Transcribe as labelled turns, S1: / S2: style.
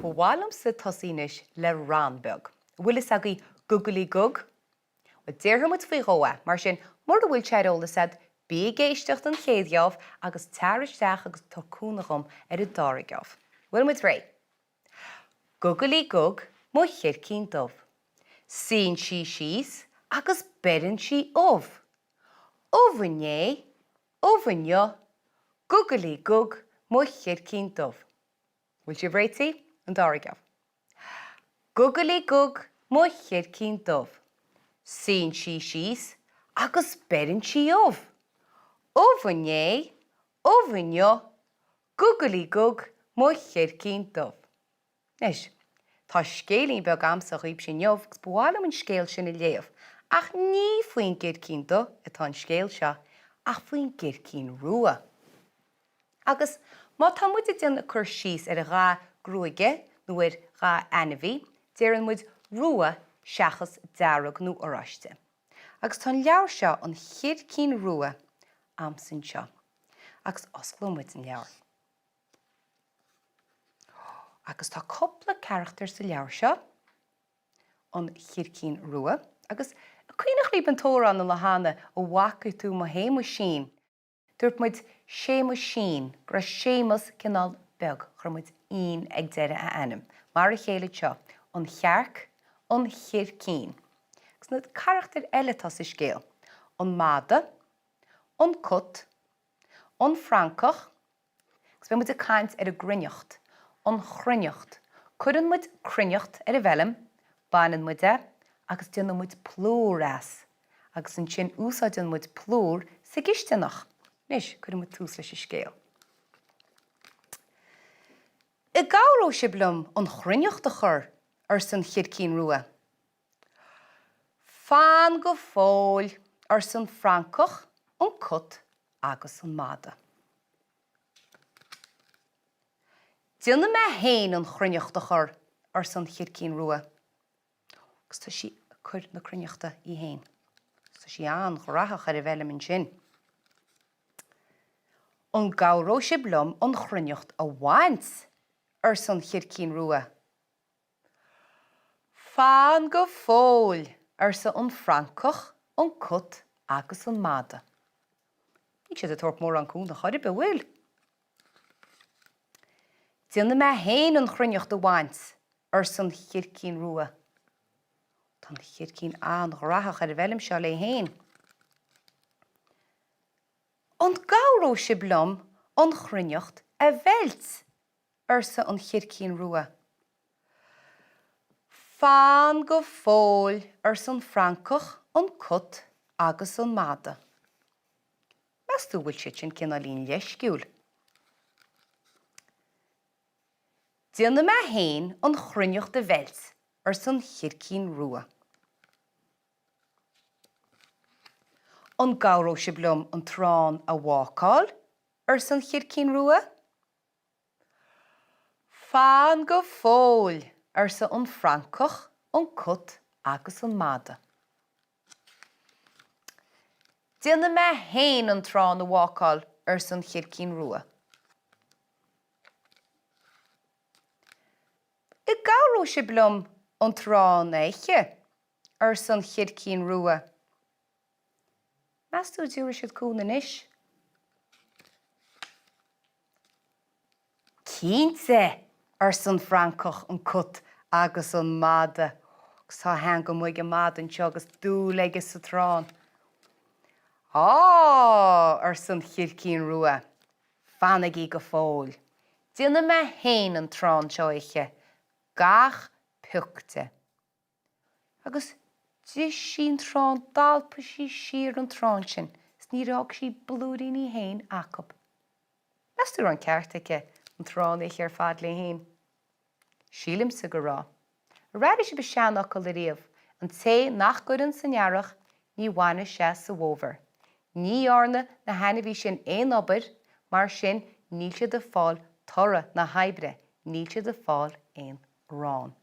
S1: Bhálum sa tosínis le Rannpháirtíocht. Bhfuil is agaí Gugalaí Gug? Wa deartha muid faoi ghoa, mar sin mór a bhfuil teadóla said bí géisteacht an chéadheamh agus teiristeach agus torcúnachum ar a deiridh. Bhfuil muid ré. Gugalaí Gug, Mo Chircín Dubh. Sín sí síos agus berin sí óbh. Óbhané, óbhaneo, Gugalaí Gug, Mo Chircín Dubh. Bhfuil si bhréití an deiridh. Gugalaí Gug, Mo Chircín Dubh. Sín sí síos agus berin sí óbh. Óbhané, óbhaneo, Gugalaí Gug, Mo Chircín Dubh. Nes, tá scéalaí beag amsa riomh sin neamh gus bhálum an scéal sin i léamh, ach ní faoin Chircín Dubh atá an scéal seo, ach faoin Chircín Rua. Agus má tá muid déanana chur síos ar a gá grúige nó ar gá ainmhí, déireann muid rua seachas deiridh nó óráiste. Agus tá leabhar seo an Chircín Rua ansin seo, agus osclaim muid an leabhar. Agus tá coppla charachtar sa leabhar seo an Chircín Rua, agus cuoinech líb an tóra an le hána ó bhacaí tú mo héimo sin. Dúirt muid séimo sin, gra sémas cinál beag chur muid ag deire a ainm. Mar a chéile seo, an chearc, an Chircín. Gus na charachtar eile tá sa scéal. An máda, an cut, an francach, gus bheith muid a caint ar a grinneocht, an chrinneocht. Cuireann muid crinneocht ar a bhelim, baineann muid agus déanann muid plúr as. Agus an sin úsáideann muid plúr sa gisteanach. Nis, cuireann muid tús leis a scéal. I gabhró sé blum an chrinneocht a chur ar san Chircín Rua. Fan go fóil ar san francach, an cut agus an máda. Déanna me héin an chrinneocht a chur ar san Chircín Rua. Agus tá sí chuir na crinneochta I héin. Tá sí an chrathach ar a bhelim an sin. An gabhró sé blum an chrinneocht a bhaint ar san Chircín Rua. Fan go fóil ar sa an francach, an cut agus an máda. Ní sé a torp mór an cún a chuir be bhfuil. Déanna me héin an chrinneocht a bhaint ar san Chircín Rua. Tá an Chircín an chrathach ar a bhelim seo le héin. An gabhró sé blum an chrinneocht a bheilt ar sa an Chircín Rua. Fan go fóil ar san francach, an cut agus an máda. Mas tú bhfuil siad sin cinál líon leisciúil. Déanna me héin an chrinneocht a bheilt ar san Chircín Rua. An gabhró sé blum an trán a focail ar san Chircín Rua. Fan go fóil ar sa an francach, an cut agus an máda. Déanna me héin an trán a focail ar san Chircín Rua. I gabhró sé blum an trán éiche ar san Chircín Rua. Mas tú dúra siad cúna inis? Cínte ar san francach, an cut agus an máda. Gus tá hen go muig an máda an seo agus dú leige sa trán. Ar san Chircín Rua. Fannaigí go fóil. Déanna me héin an trán seo éiche. Gach puchte. Agus dí sin trán dalpa sí sir an trán sin. Snírág sí blúdaí ní héin acab. Mas tú an ceart aice an trán éiche ar fad le héin. Sílim sa go rá. Rád is be seanach go le riamh, an té nach gorann san nearach ní bhaine sé sa bhóbhar. Ní orna na hanahí sin éon obair, mar sin níl siad a fáil tora na haibre, níl siad a fáil éon rán.